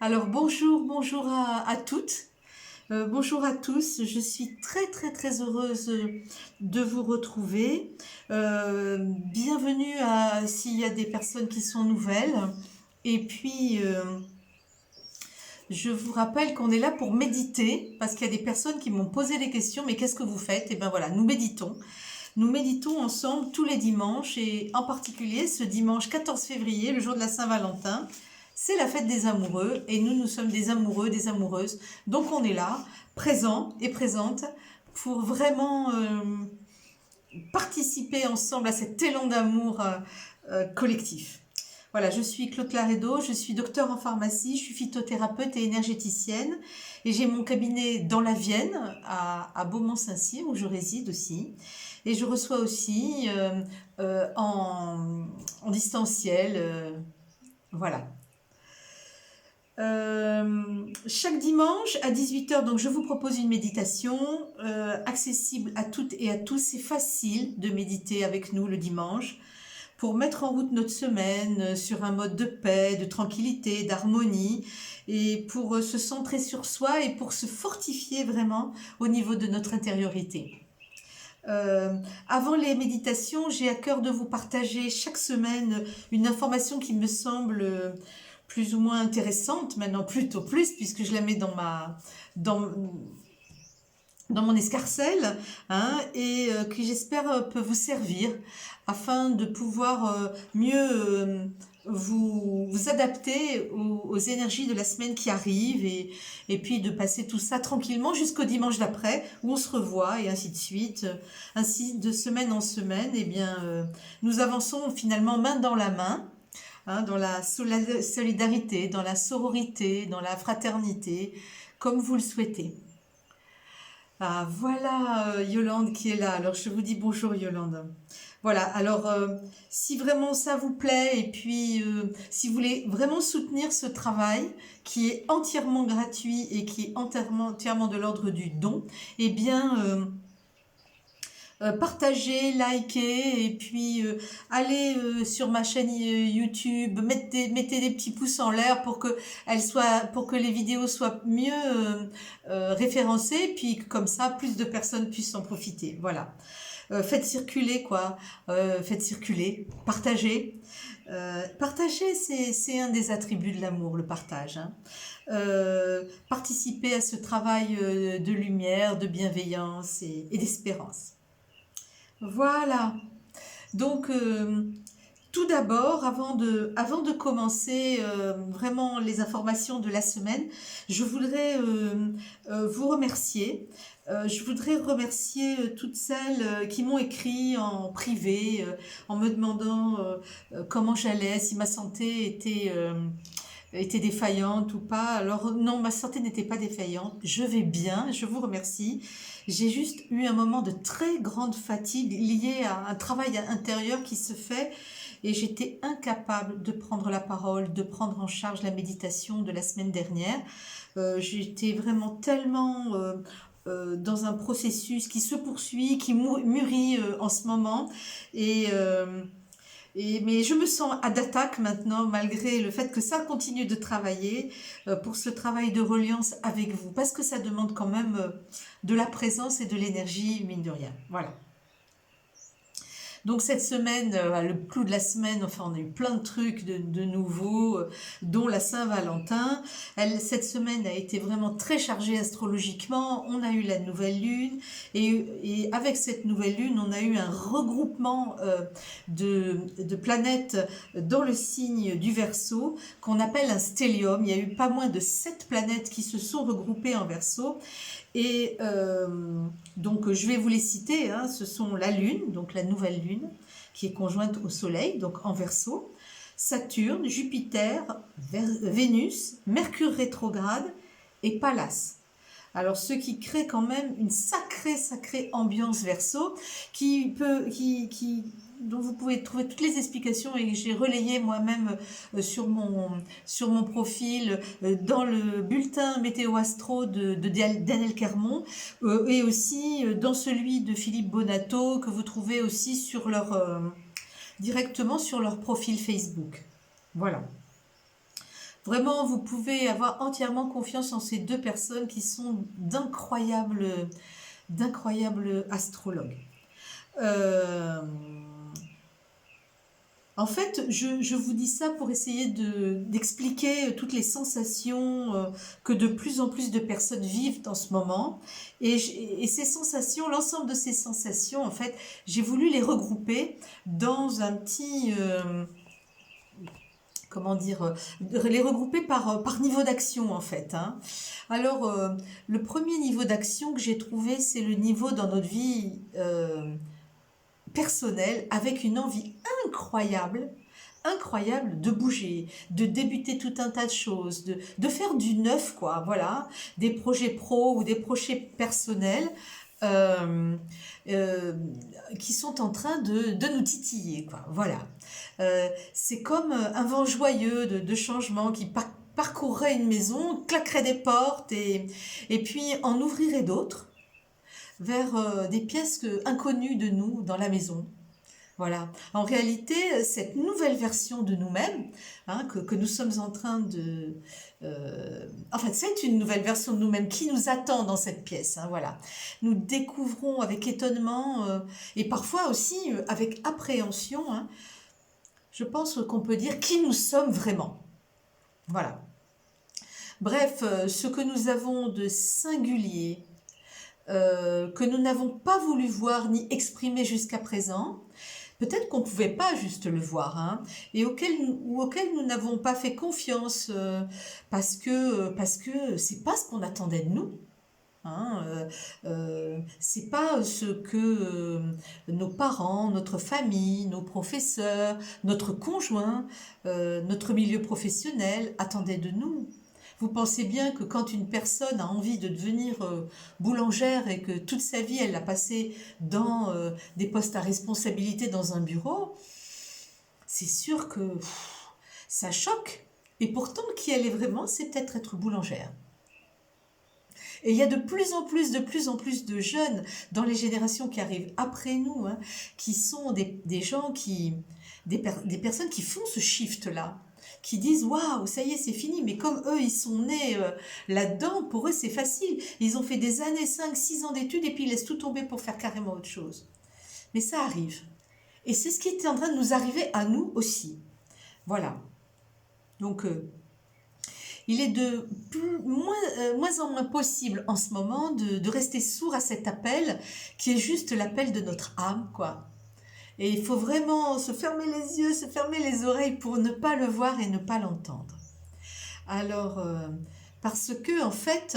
Alors bonjour à toutes, bonjour à tous. Je suis très heureuse de vous retrouver. Bienvenue à s'il y a des personnes qui sont nouvelles. Et puis je vous rappelle qu'on est là pour méditer parce qu'il y a des personnes qui m'ont posé des questions. Mais qu'est-ce que vous faites? Et ben voilà, nous méditons. Nous méditons ensemble tous les dimanches et en particulier ce dimanche 14 février, le jour de la Saint-Valentin. C'est la fête des amoureux et nous sommes des amoureux, des amoureuses. Donc on est là, présents et présentes pour vraiment participer ensemble à cet élan d'amour collectif. Voilà, je suis Claude Claredo, je suis docteur en pharmacie, je suis phytothérapeute et énergéticienne et j'ai mon cabinet dans la Vienne, à Beaumont-Saint-Cyr, où je réside aussi. Et je reçois aussi en distanciel, voilà. Chaque dimanche à 18h, donc je vous propose une méditation accessible à toutes et à tous. C'est facile de méditer avec nous le dimanche pour mettre en route notre semaine sur un mode de paix, de tranquillité, d'harmonie et pour se centrer sur soi et pour se fortifier vraiment au niveau de notre intériorité. Avant les méditations, j'ai à cœur de vous partager chaque semaine une information qui me semble plus ou moins intéressante, maintenant plutôt plus, puisque je la mets dans mon escarcelle, hein, et qui j'espère peut vous servir afin de pouvoir mieux vous adapter aux énergies de la semaine qui arrive et puis de passer tout ça tranquillement jusqu'au dimanche d'après où on se revoit et ainsi de suite. Ainsi, de semaine en semaine, eh bien, nous avançons finalement main dans la main, hein, dans la solidarité, dans la sororité, dans la fraternité, comme vous le souhaitez. Ah, voilà Yolande qui est là. Alors je vous dis bonjour Yolande. Voilà, alors si vraiment ça vous plaît et puis si vous voulez vraiment soutenir ce travail qui est entièrement gratuit et qui est entièrement de l'ordre du don, eh bien partagez, likez et puis allez sur ma chaîne YouTube, mettez des petits pouces en l'air pour que les vidéos soient mieux référencées, puis comme ça plus de personnes puissent en profiter. Voilà. Faites circuler quoi, faites circuler, partagez. Partager, c'est un des attributs de l'amour, le partage. Hein. Participer à ce travail de lumière, de bienveillance et d'espérance. Voilà. Donc, tout d'abord, avant de commencer vraiment les informations de la semaine, je voudrais vous remercier. Je voudrais remercier toutes celles qui m'ont écrit en privé en me demandant comment j'allais, si ma santé était défaillante ou pas. Alors non, ma santé n'était pas défaillante. Je vais bien, je vous remercie. J'ai juste eu un moment de très grande fatigue liée à un travail intérieur qui se fait et j'étais incapable de prendre la parole, de prendre en charge la méditation de la semaine dernière. J'étais vraiment tellement dans un processus qui se poursuit, qui mûrit en ce moment mais je me sens à d'attaque maintenant, malgré le fait que ça continue de travailler pour ce travail de reliance avec vous, parce que ça demande quand même de la présence et de l'énergie, mine de rien. Voilà. Donc cette semaine, le clou de la semaine, enfin on a eu plein de trucs de nouveaux, dont la Saint-Valentin. Cette semaine a été vraiment très chargée astrologiquement. On a eu la nouvelle lune et avec cette nouvelle lune, on a eu un regroupement de planètes dans le signe du Verseau qu'on appelle un stellium. Il y a eu pas moins de 7 planètes qui se sont regroupées en Verseau. Et donc je vais vous les citer, hein. Ce sont la Lune, donc la nouvelle Lune, qui est conjointe au Soleil, donc en Verseau, Saturne, Jupiter, Vénus, Mercure rétrograde et Pallas. Alors ce qui crée quand même une sacrée ambiance Verseau dont vous pouvez trouver toutes les explications et que j'ai relayé moi-même sur mon profil dans le bulletin météo astro de Daniel Kermon et aussi dans celui de Philippe Bonato que vous trouvez aussi directement sur leur profil Facebook. Voilà. Vraiment, vous pouvez avoir entièrement confiance en ces deux personnes qui sont d'incroyables astrologues. Euh, En fait, je vous dis ça pour essayer d'expliquer toutes les sensations que de plus en plus de personnes vivent en ce moment. Et ces sensations, l'ensemble de ces sensations, en fait, j'ai voulu les regrouper dans un petit... comment dire, les regrouper par niveau d'action en fait, hein. Alors, le premier niveau d'action que j'ai trouvé, c'est le niveau dans notre vie personnelle, avec une envie incroyable de bouger, de débuter tout un tas de choses, de faire du neuf, quoi, voilà, des projets pro ou des projets personnels euh, euh, qui sont en train de nous titiller, quoi, voilà. C'est comme un vent joyeux de changement qui parcourrait une maison, claquerait des portes et puis en ouvrirait d'autres vers des pièces inconnues de nous dans la maison. Voilà. En réalité, cette nouvelle version de nous-mêmes, hein, que nous sommes en train de... en fait, c'est une nouvelle version de nous-mêmes qui nous attend dans cette pièce. Hein, voilà. Nous découvrons avec étonnement et parfois aussi avec appréhension, hein, je pense qu'on peut dire qui nous sommes vraiment. Voilà. Bref, ce que nous avons de singulier, que nous n'avons pas voulu voir ni exprimer jusqu'à présent, peut-être qu'on ne pouvait pas juste le voir, hein, et auquel nous n'avons pas fait confiance parce que c'est pas ce qu'on attendait de nous. Hein, c'est pas ce que nos parents, notre famille, nos professeurs, notre conjoint, notre milieu professionnel attendaient de nous. Vous pensez bien que quand une personne a envie de devenir boulangère et que toute sa vie elle l'a passée dans des postes à responsabilité dans un bureau, c'est sûr que ça choque. Et pourtant, qui elle est vraiment, c'est peut-être être boulangère. Et il y a de plus en plus de jeunes dans les générations qui arrivent après nous, hein, qui sont des gens des personnes qui font ce shift-là, qui disent waouh, ça y est, c'est fini. Mais comme eux, ils sont nés là-dedans, pour eux, c'est facile. Ils ont fait des années, 5, 6 ans d'études et puis ils laissent tout tomber pour faire carrément autre chose. Mais ça arrive. Et c'est ce qui est en train de nous arriver à nous aussi. Voilà. Donc, il est de moins en moins possible en ce moment de rester sourd à cet appel qui est juste l'appel de notre âme, quoi. Et il faut vraiment se fermer les yeux, se fermer les oreilles pour ne pas le voir et ne pas l'entendre. Alors, parce que en fait,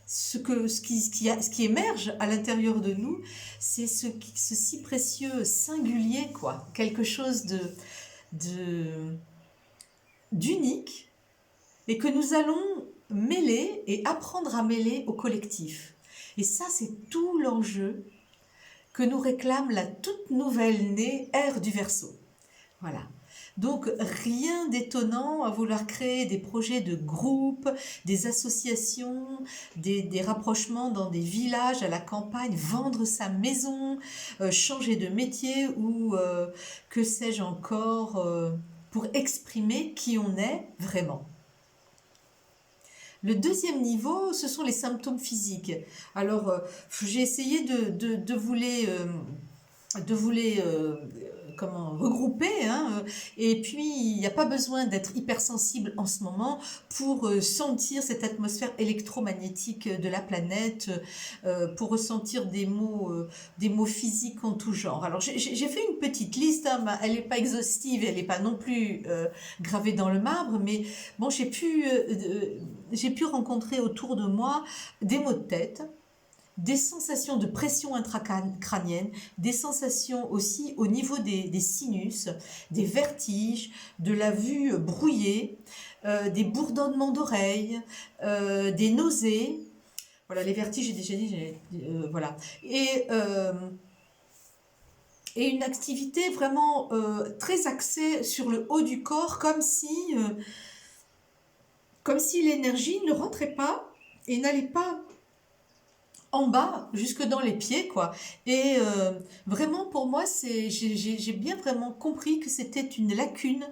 ce qui émerge à l'intérieur de nous, c'est ce si précieux, singulier, quoi. Quelque chose d'unique et que nous allons mêler et apprendre à mêler au collectif. Et ça, c'est tout l'enjeu que nous réclame la toute nouvelle née ère du Verseau. Voilà. Donc, rien d'étonnant à vouloir créer des projets de groupe, des associations, des rapprochements dans des villages, à la campagne, vendre sa maison, changer de métier ou que sais-je encore, pour exprimer qui on est vraiment. Le deuxième niveau, ce sont les symptômes physiques. Alors, j'ai essayé de vous les regrouper, hein, et puis il n'y a pas besoin d'être hypersensible en ce moment pour sentir cette atmosphère électromagnétique de la planète, pour ressentir des mots physiques en tout genre. Alors j'ai fait une petite liste, hein, elle n'est pas exhaustive, elle n'est pas non plus gravée dans le marbre, mais bon, j'ai pu rencontrer autour de moi des maux de tête, des sensations de pression intracrânienne, des sensations aussi au niveau des sinus, des vertiges, de la vue brouillée, des bourdonnements d'oreilles, des nausées. Voilà, les vertiges, j'ai déjà dit, voilà. Et une activité vraiment très axée sur le haut du corps, comme si l'énergie ne rentrait pas et n'allait pas en bas, jusque dans les pieds, quoi. Et vraiment, pour moi, j'ai bien vraiment compris que c'était une lacune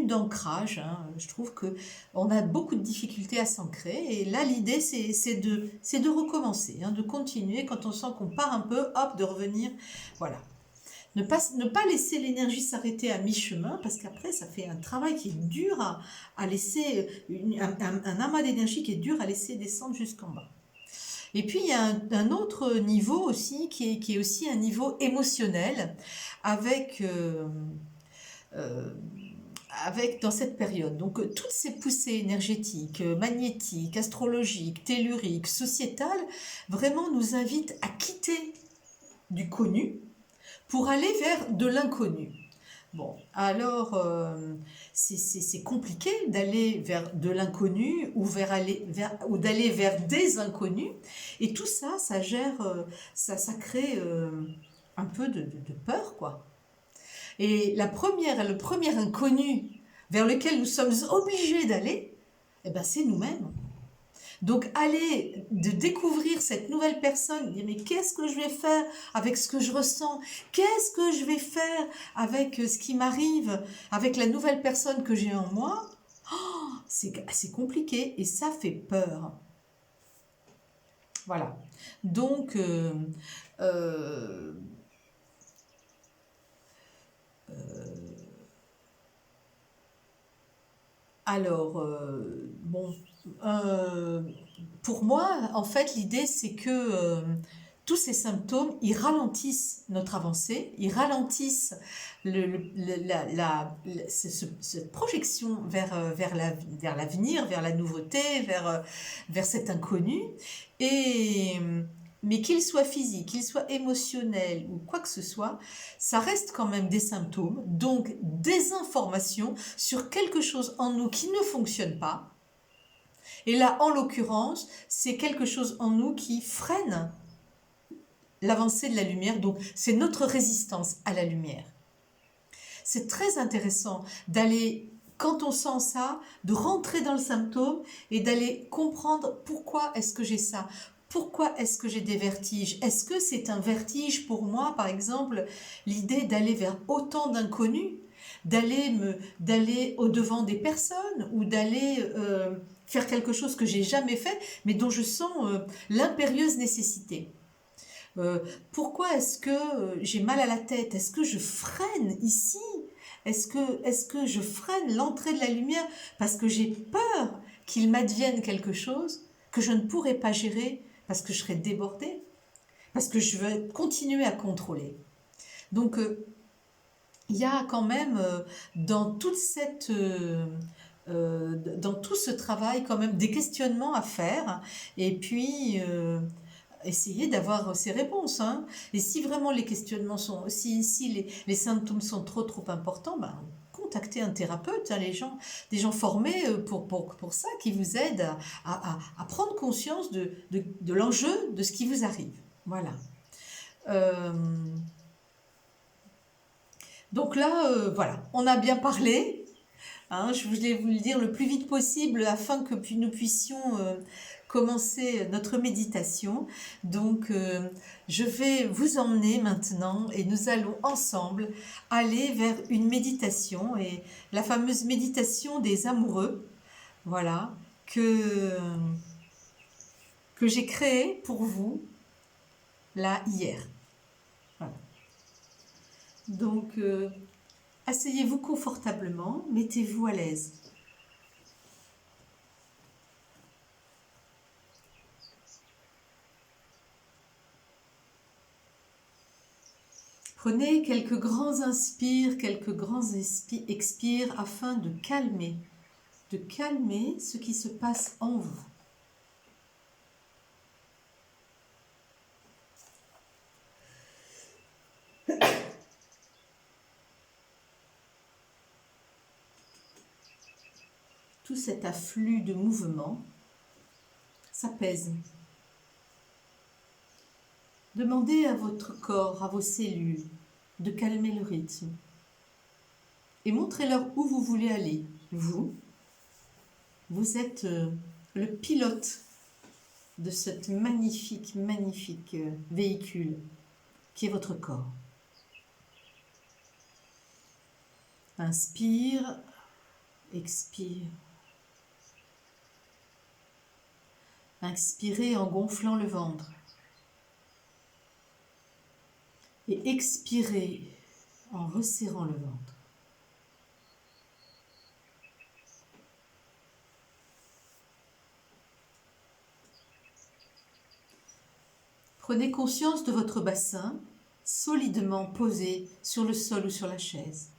d'ancrage, hein. Je trouve que on a beaucoup de difficultés à s'ancrer. Et là, l'idée, c'est de recommencer, hein, de continuer quand on sent qu'on part un peu, hop, de revenir. Voilà. Ne pas laisser l'énergie s'arrêter à mi-chemin, parce qu'après, ça fait un travail qui est dur à laisser, un amas d'énergie qui est dur à laisser descendre jusqu'en bas. Et puis, il y a un autre niveau aussi, qui est aussi un niveau émotionnel, avec, avec dans cette période. Donc, toutes ces poussées énergétiques, magnétiques, astrologiques, telluriques, sociétales, vraiment nous invitent à quitter du connu pour aller vers de l'inconnu. Bon, alors c'est compliqué d'aller vers de l'inconnu ou ou d'aller vers des inconnus, et tout ça, ça gère, ça crée un peu de peur, quoi. Et le premier inconnu vers lequel nous sommes obligés d'aller, eh ben, c'est nous-mêmes. Donc, aller de découvrir cette nouvelle personne, dire mais qu'est-ce que je vais faire avec ce que je ressens? Qu'est-ce que je vais faire avec ce qui m'arrive, avec la nouvelle personne que j'ai en moi? Oh, c'est assez compliqué et ça fait peur. Voilà. Donc, alors, bon, euh, pour moi, en fait, l'idée, c'est que tous ces symptômes, ils ralentissent notre avancée, ils ralentissent cette projection vers l'avenir, vers la nouveauté, vers cet inconnu. Et, mais qu'il soit physique, qu'il soit émotionnel ou quoi que ce soit, ça reste quand même des symptômes, donc des informations sur quelque chose en nous qui ne fonctionne pas. Et là, en l'occurrence, c'est quelque chose en nous qui freine l'avancée de la lumière, donc c'est notre résistance à la lumière. C'est très intéressant d'aller, quand on sent ça, de rentrer dans le symptôme et d'aller comprendre pourquoi est-ce que j'ai ça. Pourquoi est-ce que j'ai des vertiges? Est-ce que c'est un vertige pour moi, par exemple, l'idée d'aller vers autant d'inconnus, d'aller au-devant des personnes ou d'aller faire quelque chose que j'ai jamais fait, mais dont je sens l'impérieuse nécessité. Pourquoi est-ce que j'ai mal à la tête? Est-ce que je freine ici? Est-ce que je freine l'entrée de la lumière parce que j'ai peur qu'il m'advienne quelque chose que je ne pourrai pas gérer parce que je serai débordée, parce que je veux continuer à contrôler? Donc, il y a quand même dans dans tout ce travail quand même des questionnements à faire, et puis essayer d'avoir ces réponses, hein. Et si vraiment les questionnements sont, si les symptômes sont trop importants, ben, contactez un thérapeute, hein, des gens formés pour ça, qui vous aident à prendre conscience de l'enjeu de ce qui vous arrive. Voilà. Donc là, voilà, on a bien parlé, hein, je voulais vous le dire le plus vite possible afin que nous puissions commencer notre méditation. Donc, je vais vous emmener maintenant et nous allons ensemble aller vers une méditation, et la fameuse méditation des amoureux, voilà, que j'ai créée pour vous là hier. Voilà. Donc, asseyez-vous confortablement, mettez-vous à l'aise. Prenez quelques grands inspires, quelques grands expires afin de calmer ce qui se passe en vous. Tout cet afflux de mouvements s'apaise. Demandez à votre corps, à vos cellules, de calmer le rythme. Et montrez-leur où vous voulez aller. Vous êtes le pilote de cet magnifique, magnifique véhicule qui est votre corps. Inspire, expire. Inspirez en gonflant le ventre. Et expirez en resserrant le ventre. Prenez conscience de votre bassin solidement posé sur le sol ou sur la chaise.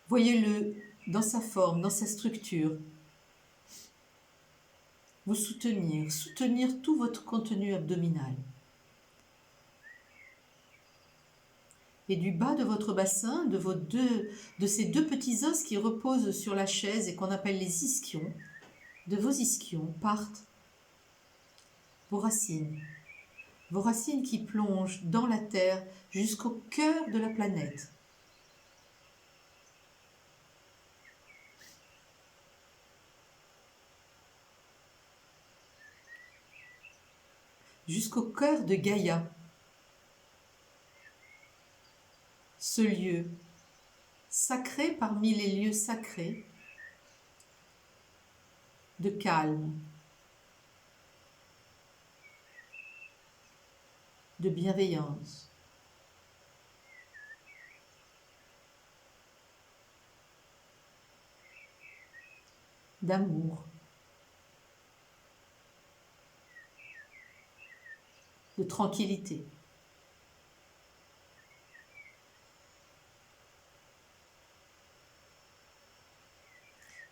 Voyez-le dans sa forme, dans sa structure. Vous soutenir tout votre contenu abdominal. Et du bas de votre bassin, de ces deux petits os qui reposent sur la chaise et qu'on appelle les ischions, de vos ischions partent vos racines qui plongent dans la terre jusqu'au cœur de la planète. Jusqu'au cœur de Gaïa, ce lieu sacré parmi les lieux sacrés de calme, de bienveillance. D'amour, de tranquillité.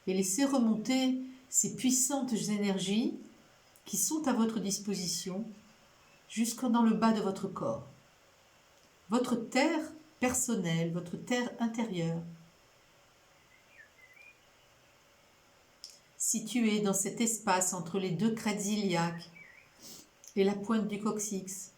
Et laissez remonter ces puissantes énergies qui sont à votre disposition jusque dans le bas de votre corps. Votre terre personnelle, votre terre intérieure, située dans cet espace entre les deux crêtes iliaques et la pointe du coccyx.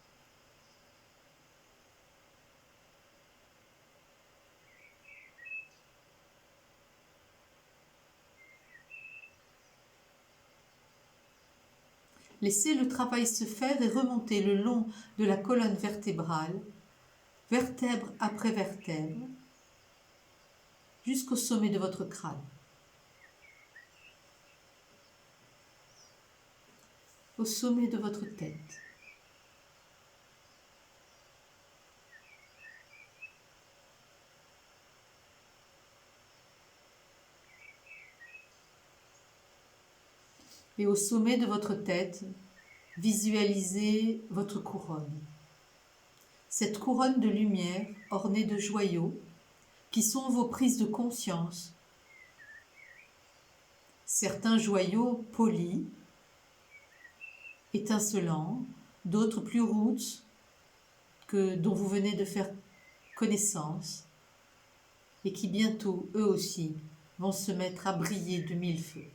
Laissez le travail se faire et remonter le long de la colonne vertébrale, vertèbre après vertèbre, jusqu'au sommet de votre crâne. Au sommet de votre tête. Et au sommet de votre tête, visualisez votre couronne. Cette couronne de lumière ornée de joyaux qui sont vos prises de conscience. Certains joyaux polis, étincelants, d'autres plus roots dont vous venez de faire connaissance et qui bientôt, eux aussi, vont se mettre à briller de mille feux.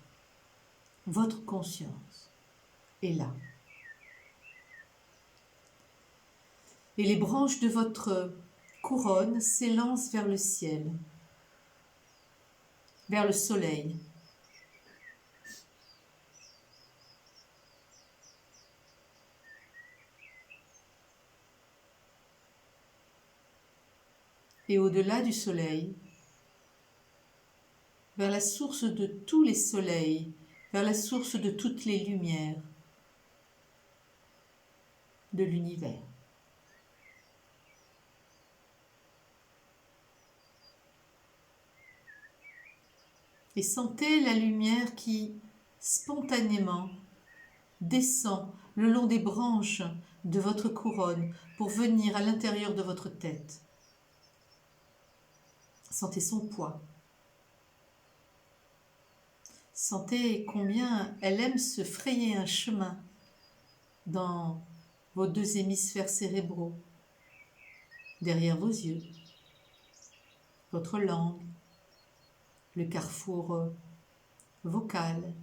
Votre conscience est là. Et les branches de votre couronne s'élancent vers le ciel, vers le soleil. Et au-delà du soleil, vers la source de tous les soleils, vers la source de toutes les lumières de l'univers. Et sentez la lumière qui, spontanément, descend le long des branches de votre couronne pour venir à l'intérieur de votre tête. Sentez son poids. Sentez combien elle aime se frayer un chemin dans vos deux hémisphères cérébraux, derrière vos yeux, votre langue, le carrefour vocal,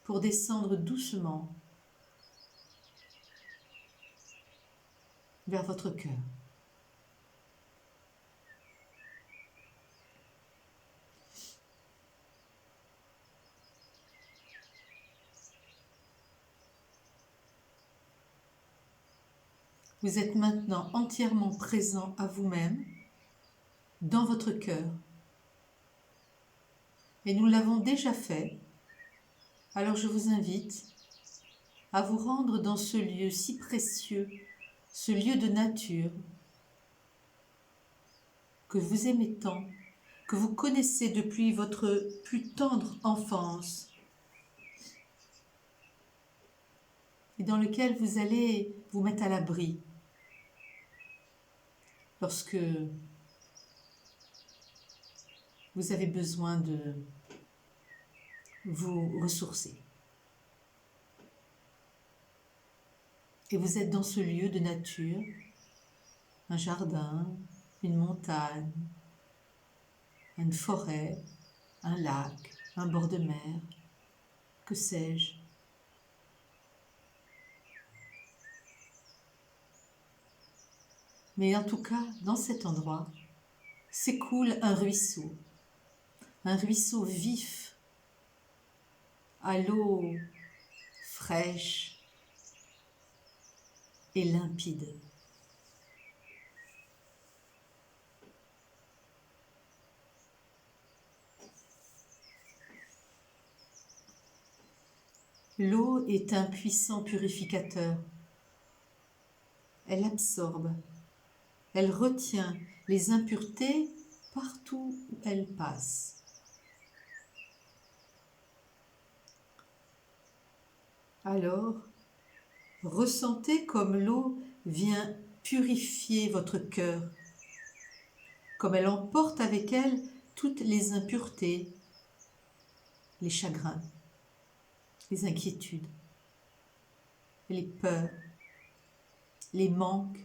pour descendre doucement vers votre cœur. Vous êtes maintenant entièrement présent à vous-même, dans votre cœur. Et nous l'avons déjà fait, alors je vous invite à vous rendre dans ce lieu si précieux, ce lieu de nature que vous aimez tant, que vous connaissez depuis votre plus tendre enfance et dans lequel vous allez vous mettre à l'abri lorsque vous avez besoin de vous ressourcer. Et vous êtes dans ce lieu de nature, un jardin, une montagne, une forêt, un lac, un bord de mer, que sais-je. Mais en tout cas, dans cet endroit, s'écoule un ruisseau vif, à l'eau fraîche et limpide. L'eau est un puissant purificateur. Elle absorbe, elle retient les impuretés partout où elle passe. Alors, ressentez comme l'eau vient purifier votre cœur, comme elle emporte avec elle toutes les impuretés, les chagrins, les inquiétudes, les peurs, les manques.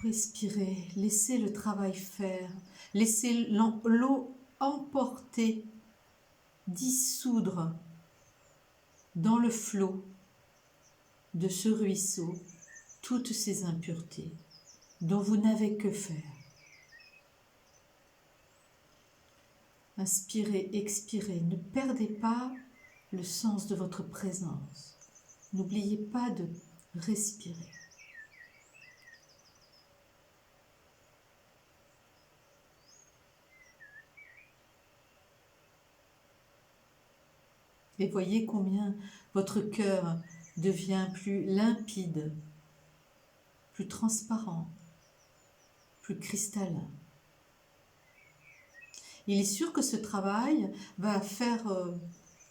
Respirez, laissez le travail faire, laissez l'eau emporter, dissoudre dans le flot de ce ruisseau toutes ces impuretés dont vous n'avez que faire. Inspirez, expirez, ne perdez pas le sens de votre présence. N'oubliez pas de respirer. Et voyez combien votre cœur devient plus limpide, plus transparent, plus cristallin. Il est sûr que ce travail va faire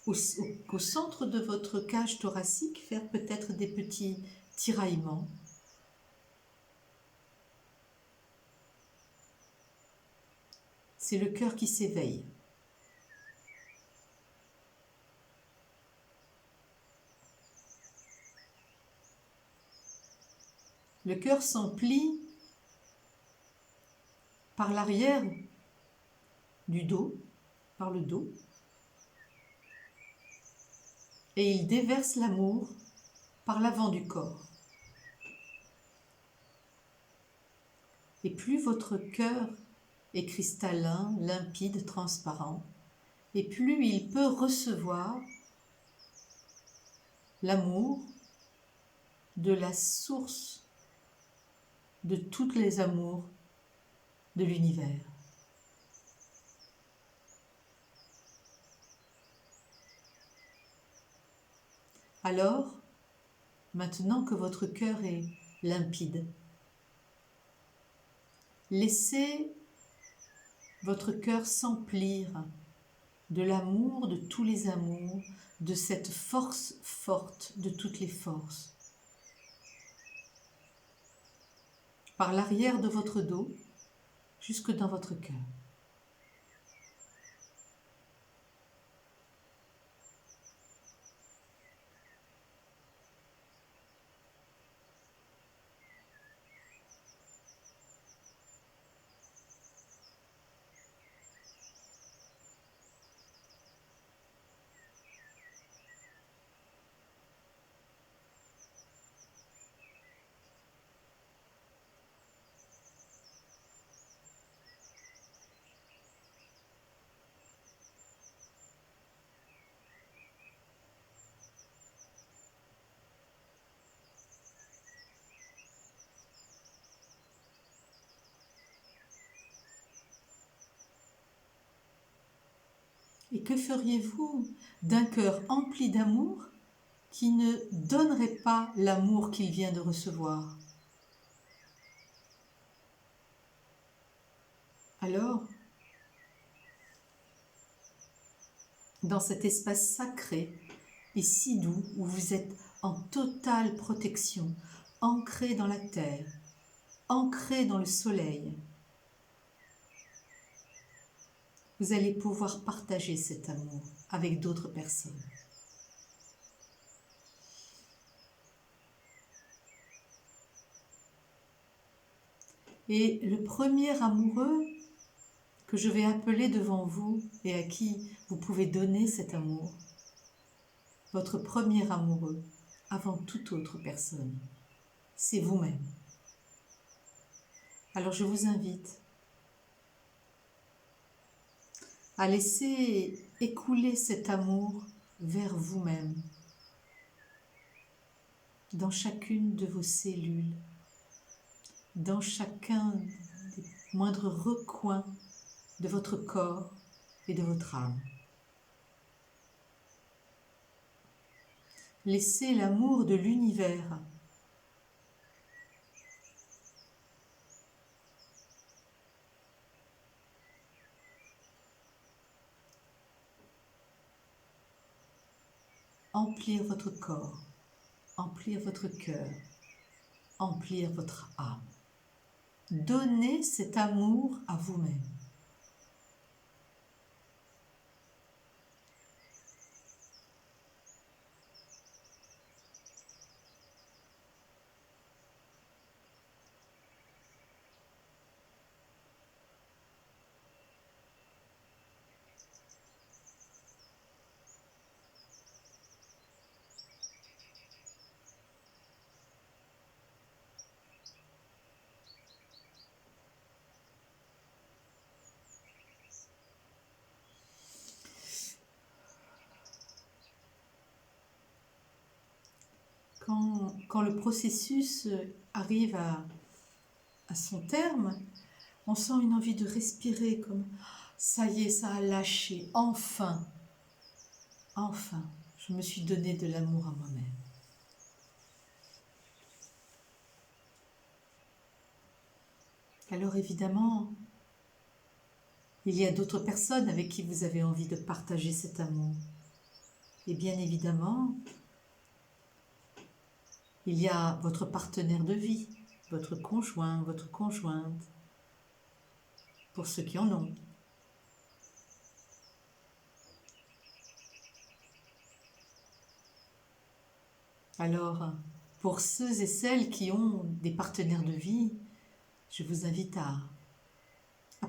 au centre de votre cage thoracique, faire peut-être des petits tiraillements. C'est le cœur qui s'éveille. Le cœur s'emplit par l'arrière du dos, par le dos, et il déverse l'amour par l'avant du corps. Et plus votre cœur est cristallin, limpide, transparent, et plus il peut recevoir l'amour de la source de tous les amours de l'univers. Alors, maintenant que votre cœur est limpide, laissez votre cœur s'emplir de l'amour de tous les amours, de cette force forte de toutes les forces. Par l'arrière de votre dos, jusque dans votre cœur. Et que feriez-vous d'un cœur empli d'amour qui ne donnerait pas l'amour qu'il vient de recevoir? Alors, dans cet espace sacré et si doux où vous êtes en totale protection, ancré dans la terre, ancré dans le soleil, vous allez pouvoir partager cet amour avec d'autres personnes. Et le premier amoureux que je vais appeler devant vous et à qui vous pouvez donner cet amour, votre premier amoureux avant toute autre personne, c'est vous-même. Alors je vous invite à laisser écouler cet amour vers vous-même, dans chacune de vos cellules, dans chacun des moindres recoins de votre corps et de votre âme. Laissez l'amour de l'univers emplir votre corps, emplir votre cœur, emplir votre âme. Donnez cet amour à vous-même. Quand le processus arrive à son terme, on sent une envie de respirer comme ça y est, ça a lâché, enfin, enfin, je me suis donné de l'amour à moi-même. Alors évidemment, il y a d'autres personnes avec qui vous avez envie de partager cet amour. Et bien évidemment, il y a votre partenaire de vie, votre conjoint, votre conjointe, pour ceux qui en ont. Alors, pour ceux et celles qui ont des partenaires de vie, je vous invite à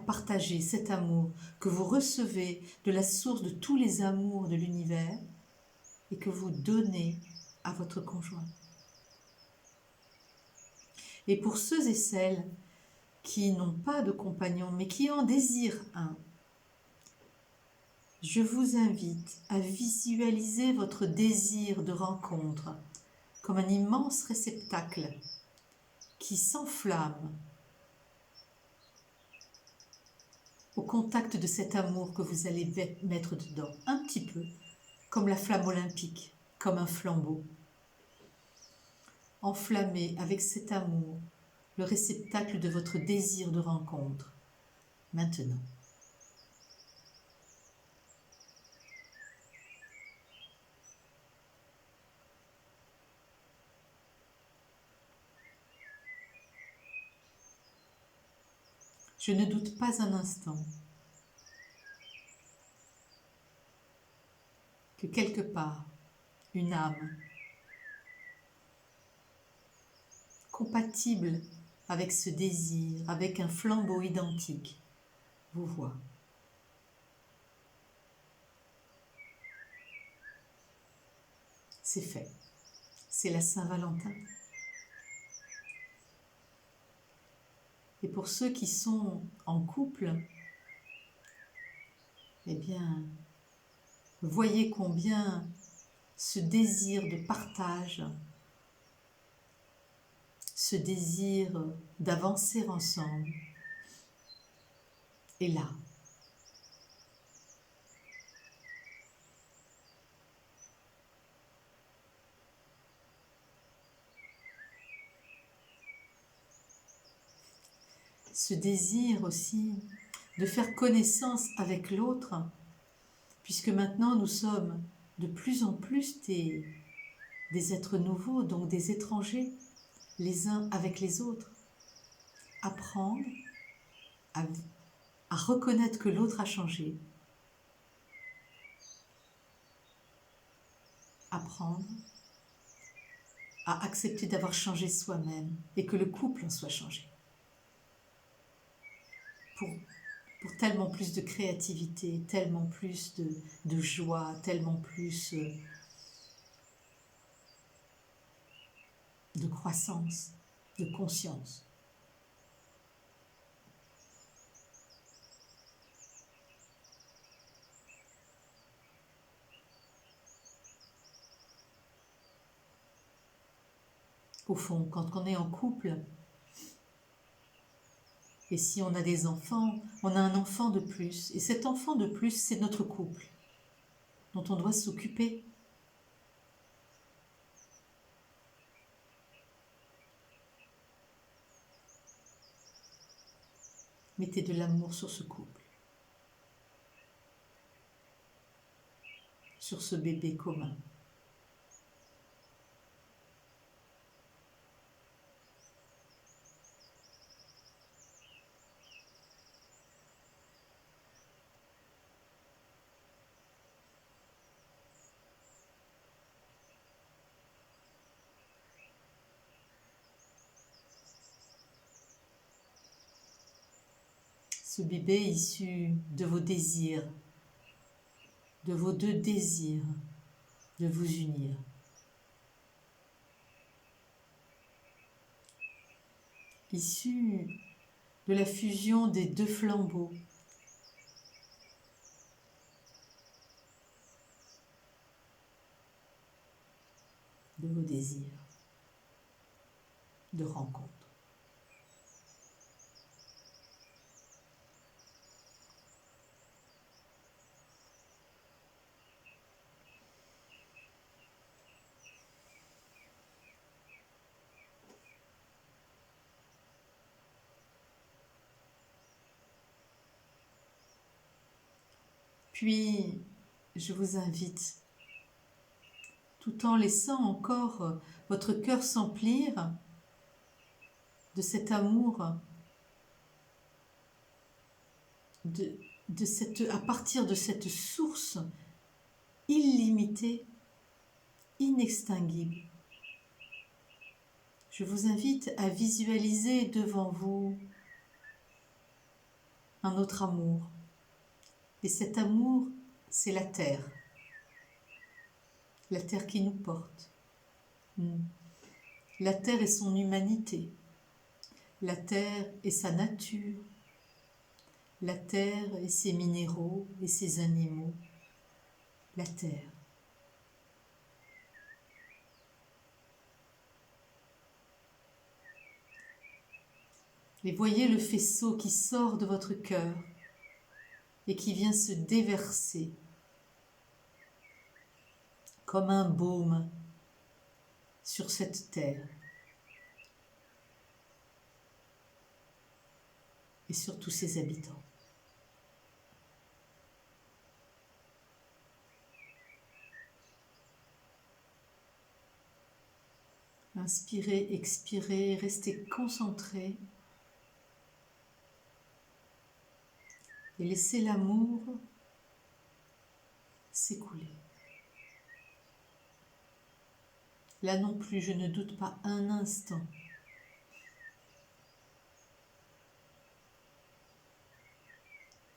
partager cet amour que vous recevez de la source de tous les amours de l'univers et que vous donnez à votre conjoint. Et pour ceux et celles qui n'ont pas de compagnon mais qui en désirent un, je vous invite à visualiser votre désir de rencontre comme un immense réceptacle qui s'enflamme au contact de cet amour que vous allez mettre dedans, un petit peu comme la flamme olympique, comme un flambeau. Enflammez avec cet amour le réceptacle de votre désir de rencontre, maintenant. Je ne doute pas un instant que quelque part, une âme compatible avec ce désir, avec un flambeau identique, vous voit. C'est fait. C'est la Saint-Valentin. Et pour ceux qui sont en couple, eh bien, voyez combien ce désir de partage, ce désir d'avancer ensemble est là. ce désir aussi de faire connaissance avec l'autre, puisque maintenant nous sommes de plus en plus des êtres nouveaux, donc des étrangers, les uns avec les autres. Apprendre à reconnaître que l'autre a changé. Apprendre à accepter d'avoir changé soi-même et que le couple en soit changé. Pour tellement plus de créativité, tellement plus de joie, tellement plus de croissance, de conscience. Au fond, quand on est en couple, et si on a des enfants, on a un enfant de plus. Et cet enfant de plus, c'est notre couple, dont on doit s'occuper. Mettez de l'amour sur ce couple, sur ce bébé commun. Ce bébé issu de vos désirs, de vos deux désirs de vous unir. Issu de la fusion des deux flambeaux, de vos désirs de rencontre. Puis, je vous invite, tout en laissant encore votre cœur s'emplir de cet amour, à partir de cette source illimitée, inextinguible. Je vous invite à visualiser devant vous un autre amour. Et cet amour, c'est la terre qui nous porte. La terre et son humanité, la terre et sa nature, la terre et ses minéraux et ses animaux, la terre. Et voyez le faisceau qui sort de votre cœur et qui vient se déverser comme un baume sur cette terre et sur tous ses habitants. Inspirez, expirez, restez concentrés et laissez l'amour s'écouler. Là non plus, je ne doute pas un instant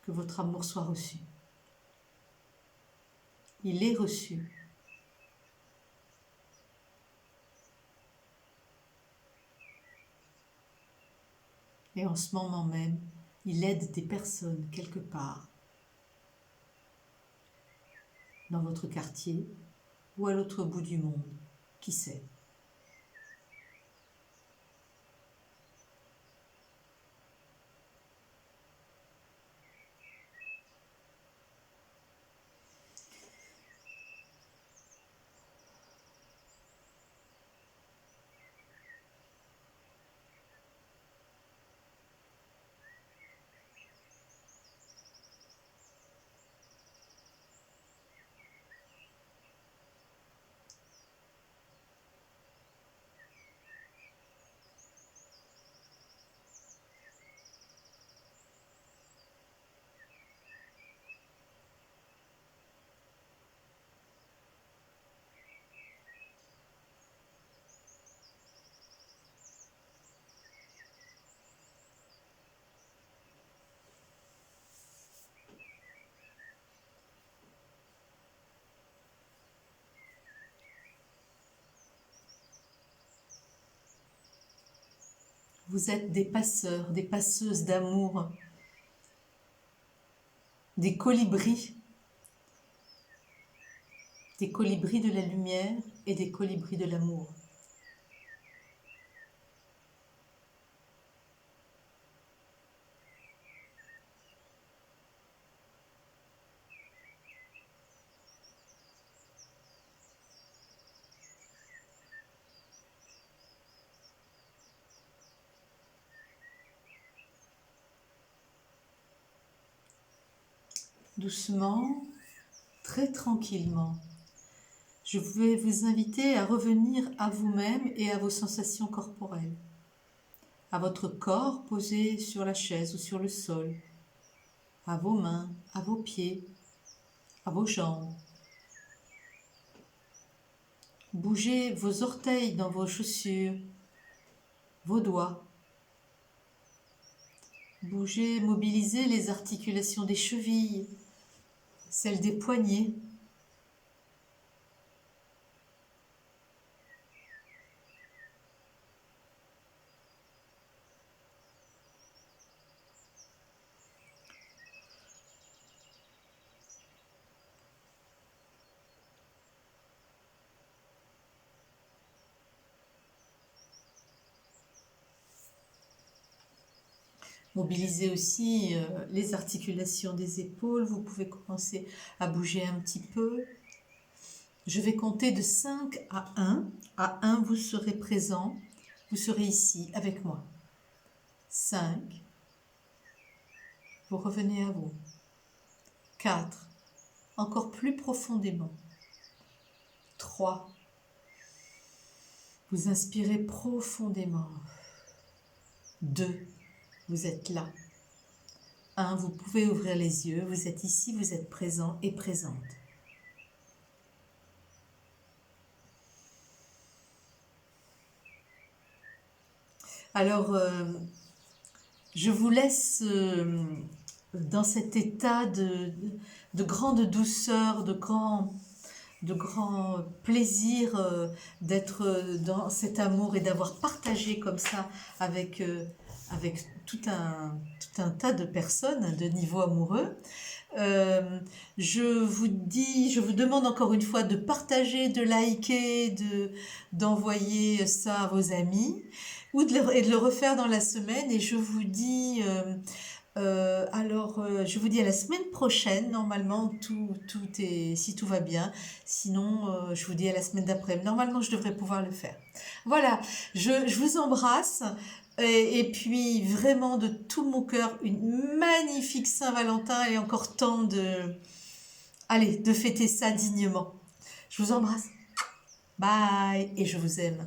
que votre amour soit reçu. Il est reçu. Et en ce moment même, il aide des personnes quelque part dans votre quartier ou à l'autre bout du monde. Qui sait? Vous êtes des passeurs, des passeuses d'amour, des colibris de la lumière et des colibris de l'amour. Doucement, très tranquillement, je vais vous inviter à revenir à vous-même et à vos sensations corporelles, à votre corps posé sur la chaise ou sur le sol, à vos mains, à vos pieds, à vos jambes. Bougez vos orteils dans vos chaussures, vos doigts. Bougez, mobilisez les articulations des chevilles, celles des poignets. Mobilisez aussi les articulations des épaules. Vous pouvez commencer à bouger un petit peu. Je vais compter de 5 à 1. À 1, vous serez présent. Vous serez ici avec moi. 5. Vous revenez à vous. 4. Encore plus profondément. 3. Vous inspirez profondément. 2. Vous êtes là. 1. Vous pouvez ouvrir les yeux. Vous êtes ici, vous êtes présent et présente. Alors, je vous laisse dans cet état de grande douceur, de grand plaisir d'être dans cet amour et d'avoir partagé comme ça avec tout un tas de personnes de niveau amoureux. Je vous demande encore une fois de partager, de liker, d'envoyer ça à vos amis et de le refaire dans la semaine. Et je vous dis je vous dis à la semaine prochaine. Normalement, si tout va bien. Sinon, je vous dis à la semaine d'après. Normalement, je devrais pouvoir le faire. Voilà, je vous embrasse. Et puis, vraiment, de tout mon cœur, une magnifique Saint-Valentin. Il est encore temps de fêter ça dignement. Je vous embrasse. Bye, et je vous aime.